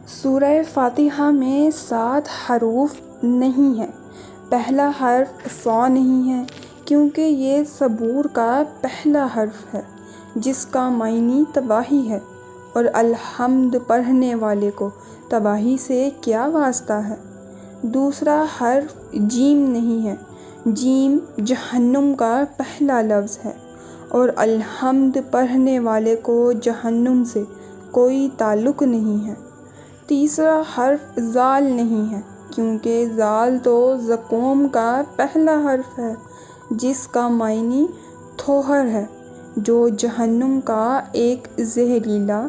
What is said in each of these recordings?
سورہ فاتحہ میں 7 حروف نہیں ہیں۔ پہلا حرف ص نہیں ہے کیونکہ یہ صبور کا پہلا حرف ہے جس کا معنی تباہی ہے، اور الحمد پڑھنے والے کو تباہی سے کیا واسطہ ہے۔ دوسرا حرف جیم نہیں ہے۔ جیم جہنم کا پہلا لفظ ہے، اور الحمد پڑھنے والے کو جہنم سے کوئی تعلق نہیں ہے۔ تیسرا حرف ذال نہیں ہے کیونکہ ذال تو زقوم کا پہلا حرف ہے جس کا معنی تھوہر ہے، جو جہنم کا ایک زہریلا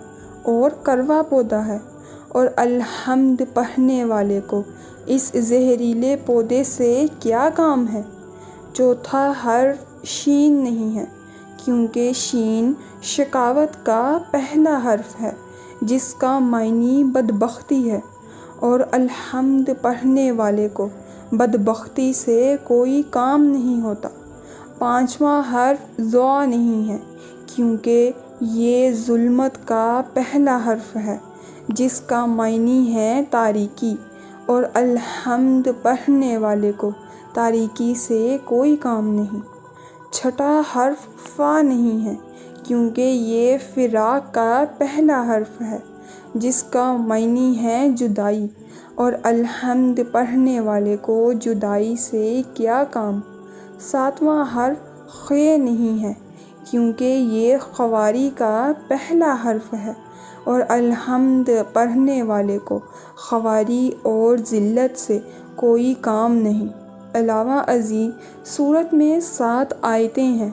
اور کڑوا پودا ہے، اور الحمد پڑھنے والے کو اس زہریلے پودے سے کیا کام ہے۔ چوتھا حرف شین نہیں ہے کیونکہ شین شقاوت کا پہلا حرف ہے جس کا معنی بدبختی ہے، اور الحمد پڑھنے والے کو بدبختی سے کوئی کام نہیں ہوتا۔ پانچواں حرف ضا نہیں ہے کیونکہ یہ ظلمت کا پہلا حرف ہے جس کا معنی ہے تاریکی، اور الحمد پڑھنے والے کو تاریکی سے کوئی کام نہیں۔ چھٹا حرف فا نہیں ہے کیونکہ یہ فراق کا پہلا حرف ہے جس کا معنی ہے جدائی، اور الحمد پڑھنے والے کو جدائی سے کیا کام۔ ساتواں حرف خ نہیں ہے کیونکہ یہ خواری کا پہلا حرف ہے، اور الحمد پڑھنے والے کو خواری اور ذلت سے کوئی کام نہیں۔ علاوہ ازیں سورت میں 7 آیتیں ہیں۔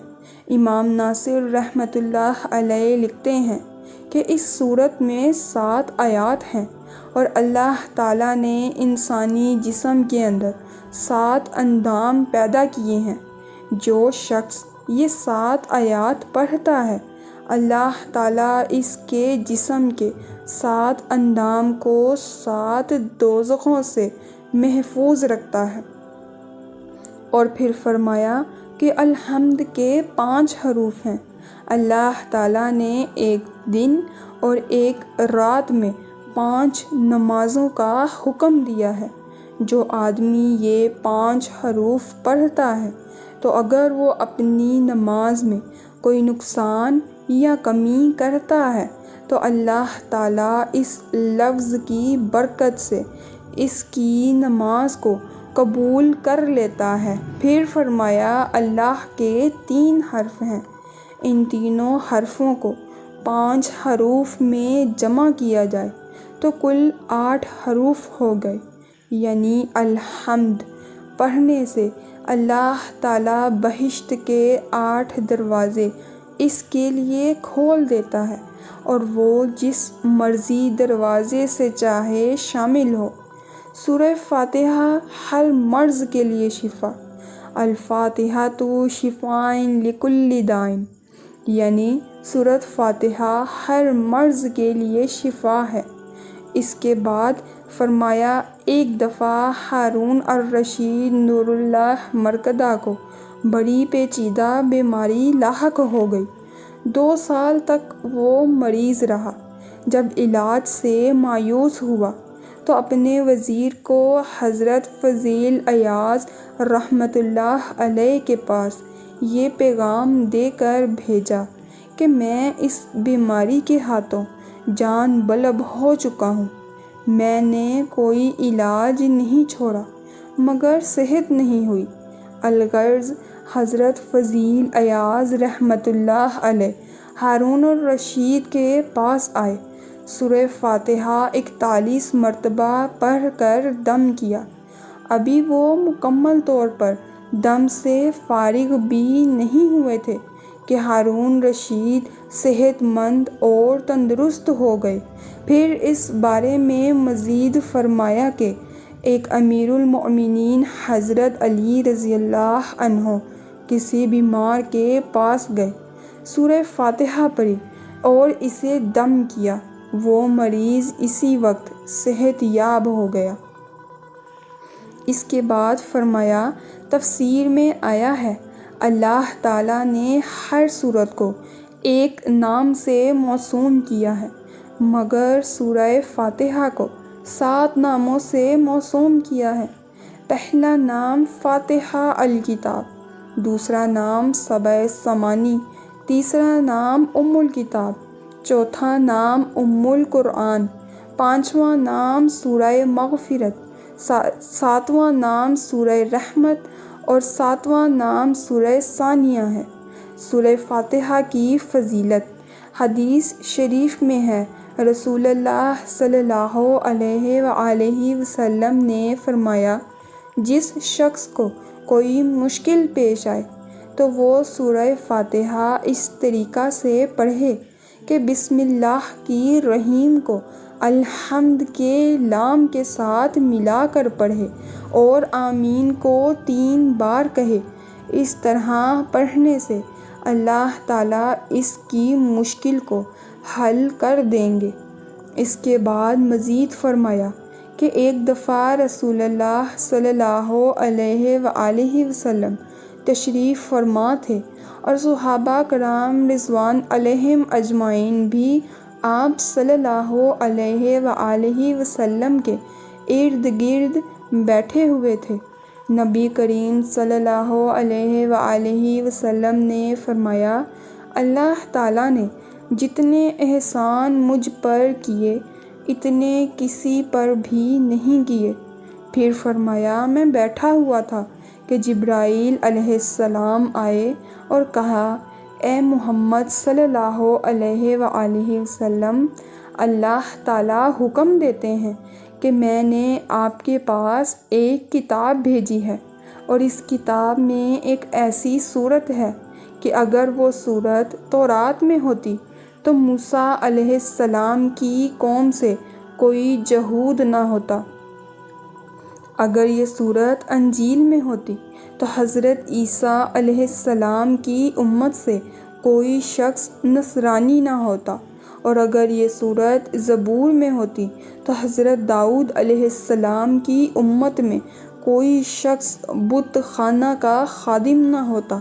امام ناصر رحمۃ اللہ علیہ لکھتے ہیں کہ اس سورت میں 7 آیات ہیں، اور اللہ تعالیٰ نے انسانی جسم کے اندر 7 اندام پیدا کیے ہیں۔ جو شخص یہ 7 آیات پڑھتا ہے، اللہ تعالیٰ اس کے جسم کے 7 اندام کو 7 دوزخوں سے محفوظ رکھتا ہے۔ اور پھر فرمایا کہ الحمد کے 5 حروف ہیں۔ اللہ تعالیٰ نے ایک دن اور ایک رات میں 5 نمازوں کا حکم دیا ہے۔ جو آدمی یہ 5 حروف پڑھتا ہے تو اگر وہ اپنی نماز میں کوئی نقصان یا کمی کرتا ہے تو اللہ تعالیٰ اس لفظ کی برکت سے اس کی نماز کو قبول کر لیتا ہے۔ پھر فرمایا اللہ کے 3 حرف ہیں۔ ان تینوں حرفوں کو 5 حروف میں جمع کیا جائے تو کل 8 حروف ہو گئے، یعنی الحمد پڑھنے سے اللہ تعالیٰ بہشت کے 8 دروازے اس کے لیے کھول دیتا ہے، اور وہ جس مرضی دروازے سے چاہے شامل ہو۔ سورہ فاتحہ ہر مرض کے لیے شفا۔ الفاتحۃ شفاء لکل داء، یعنی سورۃ فاتحہ ہر مرض کے لیے شفا ہے۔ اس کے بعد فرمایا ایک دفعہ ہارون الرشید نور اللہ مرکزی کو بڑی پیچیدہ بیماری لاحق ہو گئی۔ 2 سال تک وہ مریض رہا۔ جب علاج سے مایوس ہوا تو اپنے وزیر کو حضرت فضیل ایاز رحمۃ اللہ علیہ کے پاس یہ پیغام دے کر بھیجا کہ میں اس بیماری کے ہاتھوں جان بلب ہو چکا ہوں۔ میں نے کوئی علاج نہیں چھوڑا مگر صحت نہیں ہوئی۔ الغرض حضرت فضیل ایاز رحمۃ اللہ علیہ ہارون الرشید کے پاس آئے، سورہ فاتحہ 41 مرتبہ پڑھ کر دم کیا۔ ابھی وہ مکمل طور پر دم سے فارغ بھی نہیں ہوئے تھے کہ ہارون رشید صحت مند اور تندرست ہو گئے۔ پھر اس بارے میں مزید فرمایا کہ ایک امیر المؤمنین حضرت علی رضی اللہ عنہ کسی بیمار کے پاس گئے، سورہ فاتحہ پڑھی اور اسے دم کیا۔ وہ مریض اسی وقت صحت یاب ہو گیا۔ اس کے بعد فرمایا تفسیر میں آیا ہے اللہ تعالیٰ نے ہر سورت کو ایک نام سے موسوم کیا ہے۔ مگر سورہ فاتحہ کو 7 ناموں سے موسوم کیا ہے۔ پہلا نام فاتحہ الکتاب، دوسرا نام سبع ثمانی، تیسرا نام ام الکتاب، چوتھا نام ام القرآن، پانچواں نام سورہ مغفرت، ساتواں نام سورہ رحمت اور ساتواں نام سورہ ثانیہ ہے۔ سورہ فاتحہ کی فضیلت حدیث شریف میں ہے، رسول اللہ صلی اللہ علیہ وآلہ وسلم نے فرمایا، جس شخص کو کوئی مشکل پیش آئے تو وہ سورہ فاتحہ اس طریقہ سے پڑھے کہ بسم اللہ کی رحیم کو الحمد کے لام کے ساتھ ملا کر پڑھے اور آمین کو 3 بار کہے۔ اس طرح پڑھنے سے اللہ تعالیٰ اس کی مشکل کو حل کر دیں گے۔ اس کے بعد مزید فرمایا کہ ایک دفعہ رسول اللہ صلی اللہ علیہ وآلہ وسلم تشریف فرما تھے اور صحابہ کرام رضوان علیہم اجمعین بھی آپ صلی اللہ علیہ وآلہ وسلم کے ارد گرد بیٹھے ہوئے تھے۔ نبی کریم صلی اللہ علیہ وآلہ وسلم نے فرمایا، اللہ تعالیٰ نے جتنے احسان مجھ پر کیے اتنے کسی پر بھی نہیں کیے۔ پھر فرمایا، میں بیٹھا ہوا تھا کہ جبرائیل علیہ السلام آئے اور کہا، اے محمد صلی اللہ علیہ وآلہ وسلم، اللہ تعالیٰ حکم دیتے ہیں کہ میں نے آپ کے پاس ایک کتاب بھیجی ہے اور اس کتاب میں ایک ایسی صورت ہے کہ اگر وہ صورت تورات میں ہوتی تو موسیٰ علیہ السلام کی قوم سے کوئی جہود نہ ہوتا، اگر یہ صورت انجیل میں ہوتی تو حضرت عیسیٰ علیہ السلام کی امت سے کوئی شخص نصرانی نہ ہوتا، اور اگر یہ صورت زبور میں ہوتی تو حضرت داؤد علیہ السلام کی امت میں کوئی شخص بت خانہ کا خادم نہ ہوتا۔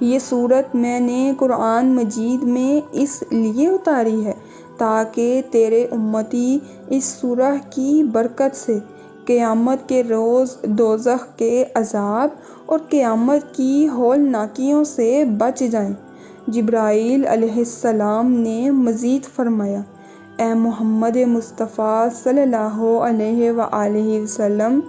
یہ صورت میں نے قرآن مجید میں اس لیے اتاری ہے تاکہ تیرے امتی اس سورہ کی برکت سے قیامت کے روز دوزخ کے عذاب اور قیامت کی ہولناکیوں سے بچ جائیں۔ جبرائیل علیہ السلام نے مزید فرمایا، اے محمد مصطفیٰ صلی اللہ علیہ وآلہ وسلم،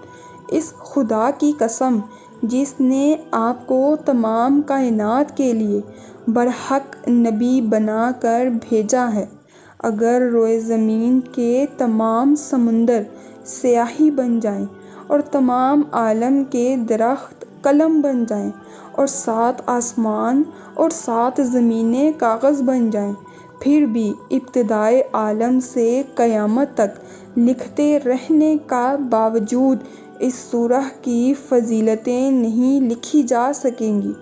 اس خدا کی قسم جس نے آپ کو تمام کائنات کے لیے برحق نبی بنا کر بھیجا ہے، اگر روئے زمین کے تمام سمندر سیاہی بن جائیں اور تمام عالم کے درخت قلم بن جائیں اور 7 آسمان اور 7 زمینیں کاغذ بن جائیں، پھر بھی ابتدائے عالم سے قیامت تک لکھتے رہنے کا باوجود اس سورہ کی فضیلتیں نہیں لکھی جا سکیں گی۔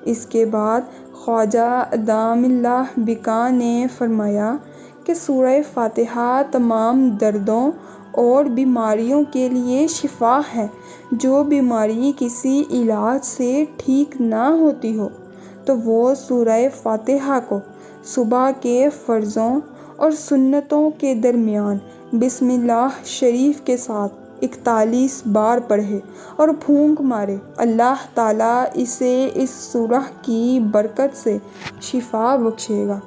اس کے بعد خواجہ ادام اللہ بقا نے فرمایا کہ سورہ فاتحہ تمام دردوں اور بیماریوں کے لیے شفا ہے۔ جو بیماری کسی علاج سے ٹھیک نہ ہوتی ہو تو وہ سورہ فاتحہ کو صبح کے فرضوں اور سنتوں کے درمیان بسم اللہ شریف کے ساتھ 41 بار پڑھے اور پھونک مارے، اللہ تعالیٰ اسے اس سورہ کی برکت سے شفا بخشے گا۔